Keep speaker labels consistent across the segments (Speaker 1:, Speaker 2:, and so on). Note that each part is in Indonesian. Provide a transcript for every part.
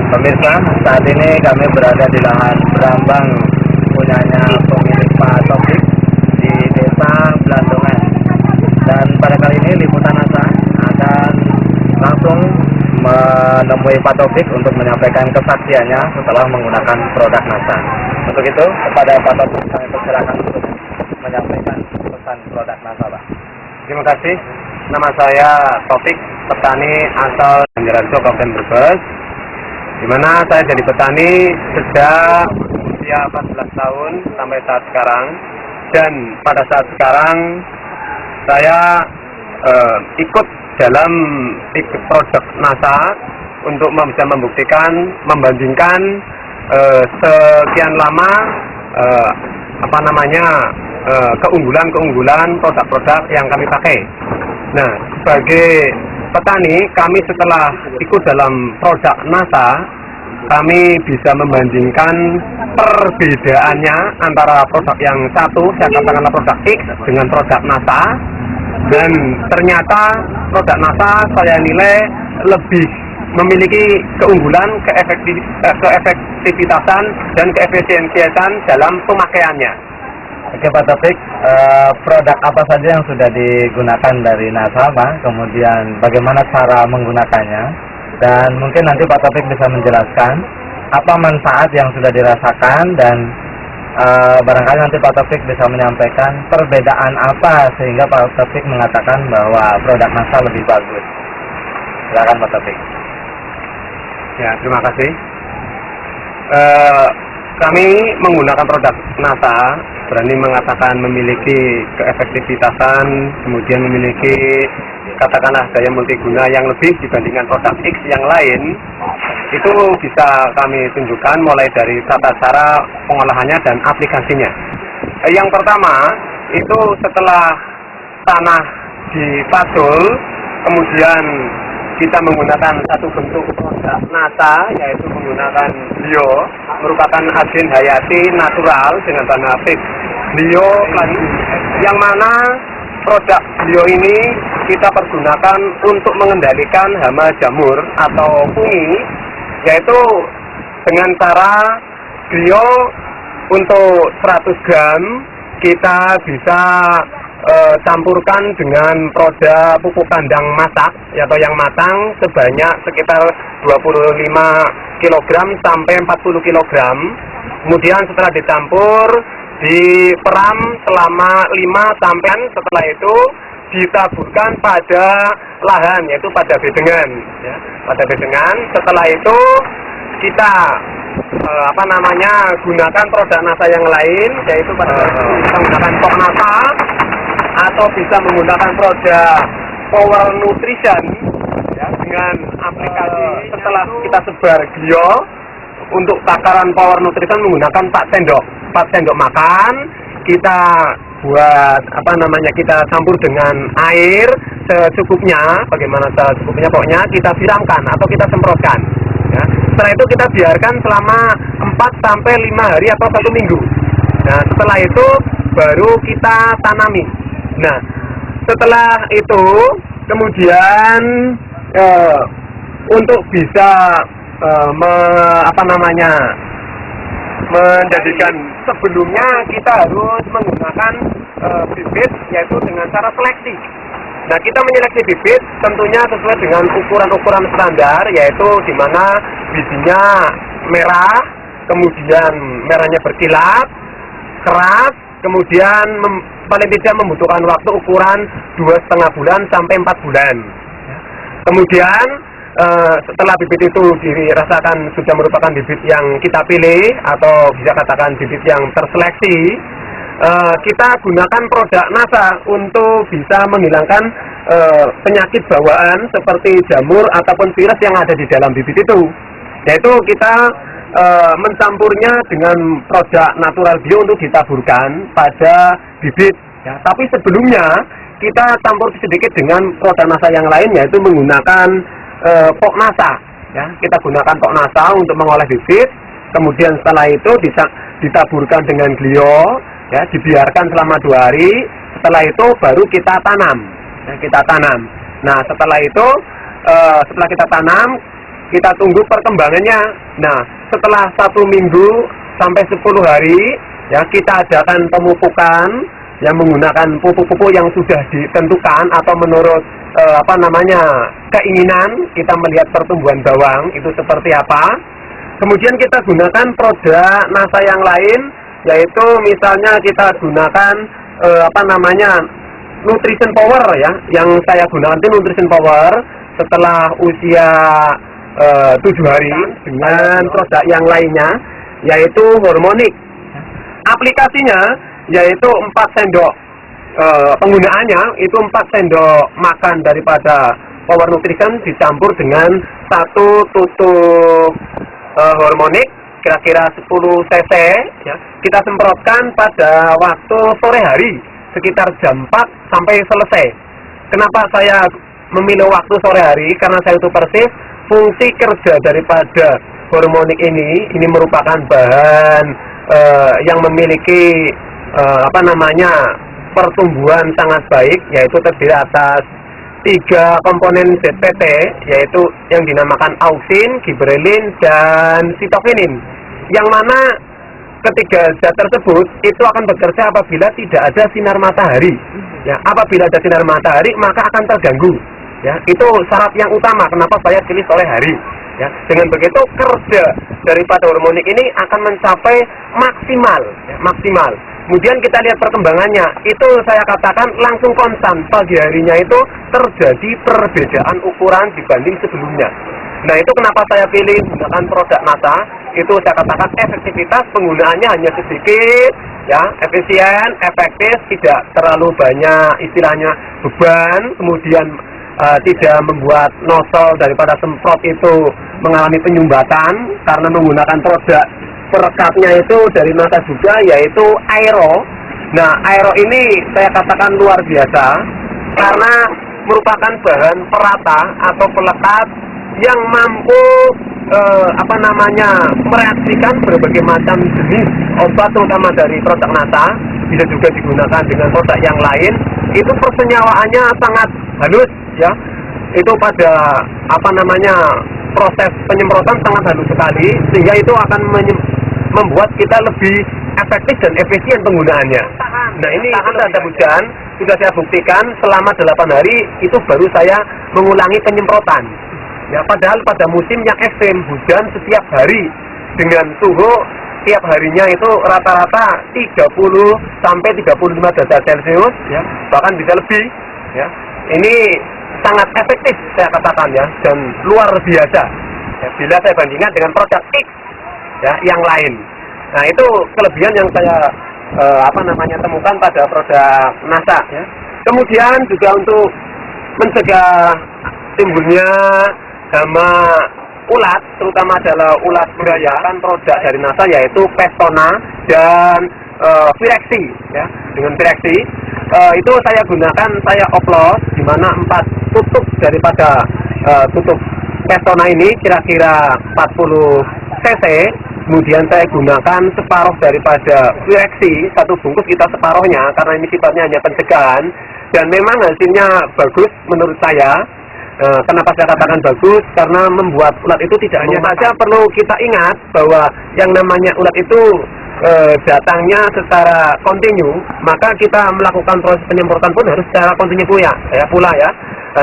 Speaker 1: Pemirsa, saat ini kami berada di lahan berambang punyanya pemilik Pak Taufik di Desa Belandongan. Dan pada kali ini Liputan NASA akan langsung menemui Pak Taufik untuk menyampaikan kesaksiannya setelah menggunakan produk NASA. Untuk itu, kepada Pak Taufik kami persilakan untuk menyampaikan pesan produk NASA, Pak.
Speaker 2: Terima kasih. Nama saya Taufik, petani asal Banjarnegara, Kabupaten Brebes. Di mana saya jadi petani sejak usia 14 tahun sampai saat sekarang. Dan pada saat sekarang saya ikut dalam produk NASA untuk bisa membuktikan, membandingkan sekian lama keunggulan-keunggulan produk-produk yang kami pakai. Nah, sebagai petani, kami setelah ikut dalam produk NASA, kami bisa membandingkan perbedaannya antara produk yang satu, saya katakanlah produk X, dengan produk NASA. Dan ternyata produk NASA saya nilai lebih memiliki keunggulan, keefektivitasan, dan keefisiensian dalam pemakaiannya.
Speaker 1: Oke Pak Taufik, produk apa saja yang sudah digunakan dari NASA, Pak? Kemudian bagaimana cara menggunakannya? Dan mungkin nanti Pak Taufik bisa menjelaskan apa manfaat yang sudah dirasakan, dan barangkali nanti Pak Taufik bisa menyampaikan perbedaan apa sehingga Pak Taufik mengatakan bahwa produk NASA lebih bagus. Silakan Pak Taufik.
Speaker 2: Ya, terima kasih. Kami menggunakan produk NASA, berani mengatakan memiliki keefektivitasan, kemudian memiliki katakanlah daya multiguna yang lebih dibandingkan produk X yang lain. Itu bisa kami tunjukkan mulai dari tata cara pengolahannya dan aplikasinya. Yang pertama, itu setelah tanah dipasul, kemudian kita menggunakan satu bentuk produk NASA, yaitu menggunakan bio, merupakan agen hayati natural dengan bahan aktif bio, yang mana produk bio ini kita pergunakan untuk mengendalikan hama jamur atau fungi, yaitu dengan cara bio untuk 100 gram kita bisa campurkan dengan produk pupuk kandang masak atau yang matang sebanyak sekitar 25 kg sampai 40 kg. Kemudian setelah dicampur, diperam selama 5 sampai setelah itu ditaburkan pada lahan, yaitu pada bedengan, ya, pada bedengan. Setelah itu kita gunakan produk NASA yang lain, yaitu pada kita menggunakan Pok NASA atau bisa menggunakan produk Power Nutrition, ya, dengan aplikasi setelah kita sebar bio untuk takaran Power Nutrition menggunakan 4 sendok makan. Kita buat apa namanya, kita campur dengan air secukupnya, bagaimana secukupnya, pokoknya kita siramkan atau kita semprotkan ya. Setelah itu kita biarkan selama 4 sampai 5 hari atau 1 minggu. Nah, setelah itu baru kita tanami. Nah, setelah itu kemudian untuk bisa menjadikan, sebelumnya kita harus menggunakan bibit, yaitu dengan cara seleksi. Nah, kita menyeleksi bibit tentunya sesuai dengan ukuran-ukuran standar, yaitu di mana bijinya merah, kemudian merahnya berkilat, keras, kemudian paling tidak membutuhkan waktu ukuran 2,5 bulan sampai 4 bulan. Kemudian setelah bibit itu dirasakan sudah merupakan bibit yang kita pilih atau bisa katakan bibit yang terseleksi, kita gunakan produk NASA untuk bisa menghilangkan penyakit bawaan seperti jamur ataupun virus yang ada di dalam bibit itu. Yaitu kita mencampurnya dengan produk natural bio untuk ditaburkan pada bibit ya. Tapi sebelumnya kita campur sedikit dengan produk NASA yang lain, yaitu menggunakan pok NASA ya. Kita gunakan pok NASA untuk mengolah bibit, kemudian setelah itu ditaburkan dengan glio ya, dibiarkan selama 2 hari. Setelah itu baru kita tanam ya, kita tanam. Nah, setelah itu setelah kita tanam, kita tunggu perkembangannya. Nah, setelah 1 minggu sampai 10 hari ya, kita adakan pemupukan yang menggunakan pupuk-pupuk yang sudah ditentukan atau menurut keinginan kita melihat pertumbuhan bawang itu seperti apa. Kemudian kita gunakan produk NASA yang lain, yaitu misalnya kita gunakan Nutrition Power ya. Yang saya gunakan itu Nutrition Power setelah usia 7 hari dengan produk yang lainnya, yaitu Hormonic. Aplikasinya yaitu 4 sendok, penggunaannya itu 4 sendok makan daripada Power Nutrition dicampur dengan 1 tutup Hormonic, kira-kira 10 cc ya. Kita semprotkan pada waktu sore hari sekitar jam 4 sampai selesai. Kenapa saya memilih waktu sore hari? Karena saya itu persis fungsi kerja daripada Hormonic ini merupakan bahan yang memiliki pertumbuhan sangat baik, yaitu terdiri atas 3 komponen ZPT, yaitu yang dinamakan auksin, giberelin, dan sitokinin, yang mana ketiga zat tersebut itu akan bekerja apabila tidak ada sinar matahari ya. Apabila ada sinar matahari maka akan terganggu ya. Itu syarat yang utama kenapa saya pilih sore hari ya. Dengan begitu kerja daripada Hormonic ini akan mencapai maksimal ya, maksimal. Kemudian kita lihat perkembangannya, itu saya katakan langsung konstan. Pagi harinya itu terjadi perbedaan ukuran dibanding sebelumnya. Nah, itu kenapa saya pilih menggunakan produk NASA. Itu saya katakan efektivitas penggunaannya hanya sedikit ya, efisien, efektif, tidak terlalu banyak istilahnya beban, kemudian tidak membuat nozzle daripada semprot itu mengalami penyumbatan karena menggunakan produk perekatnya itu dari NASA juga, yaitu Aero. Nah, Aero ini saya katakan luar biasa karena merupakan bahan perata atau pelekat yang mampu mereaksikan berbagai macam jenis obat, terutama dari produk NASA, bisa juga digunakan dengan produk yang lain. Itu persenyawaannya sangat halus ya. Itu pada proses penyemprotan sangat halus sekali, sehingga itu akan membuat kita lebih efektif dan efisien penggunaannya. Nah, ini tanda hujan sudah saya buktikan selama 8 hari itu baru saya mengulangi penyemprotan. Ya, padahal pada musim yang ekstrem hujan setiap hari dengan suhu tiap harinya itu rata-rata 30 sampai 35 derajat Celcius ya, bahkan bisa lebih ya. Ini sangat efektif saya katakan ya, dan luar biasa ya, bila saya bandingkan dengan produk X ya yang lain. Nah, itu kelebihan yang saya temukan pada produk NASA ya. Kemudian juga untuk mencegah timbulnya hama ulat, terutama adalah ulat buaya, kan produk dari NASA yaitu Pestona dan Vireksi ya, dengan Vireksi itu saya gunakan, saya oplos di mana 4 tutup daripada tutup Pestona ini kira-kira 40 cc. Kemudian saya gunakan separuh daripada Vireksi, 1 bungkus kita separuhnya karena ini sifatnya hanya pencegahan, dan memang hasilnya bagus menurut saya. Kenapa saya katakan bagus? Karena membuat ulat itu tidak hanya saja perlu kita ingat bahwa yang namanya ulat itu datangnya secara kontinu, maka kita melakukan proses penyemprotan pun harus secara kontinu pula ya.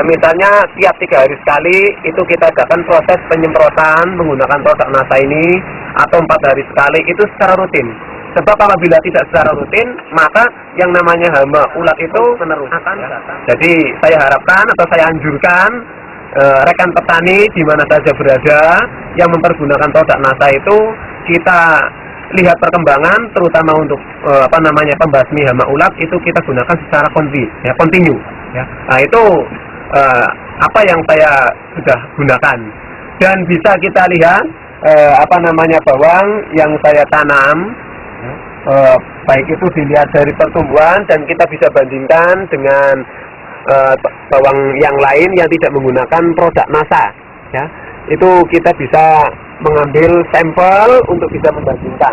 Speaker 2: Misalnya tiap 3 hari sekali itu kita adakan proses penyemprotan menggunakan produk NASA ini, atau 4 hari sekali itu secara rutin. Sebab apabila tidak secara rutin, maka yang namanya hama ulat itu menerus akan datang. Jadi saya harapkan atau saya anjurkan rekan petani di mana saja berada yang mempergunakan produk NASA itu, kita lihat perkembangan, terutama untuk pembasmi hama ulat itu kita gunakan secara kontinu ya. Nah itu apa yang saya sudah gunakan, dan bisa kita lihat bawang yang saya tanam, baik itu dilihat dari pertumbuhan, dan kita bisa bandingkan dengan bawang yang lain yang tidak menggunakan produk NASA ya. Itu kita bisa mengambil sampel untuk bisa membandingkan.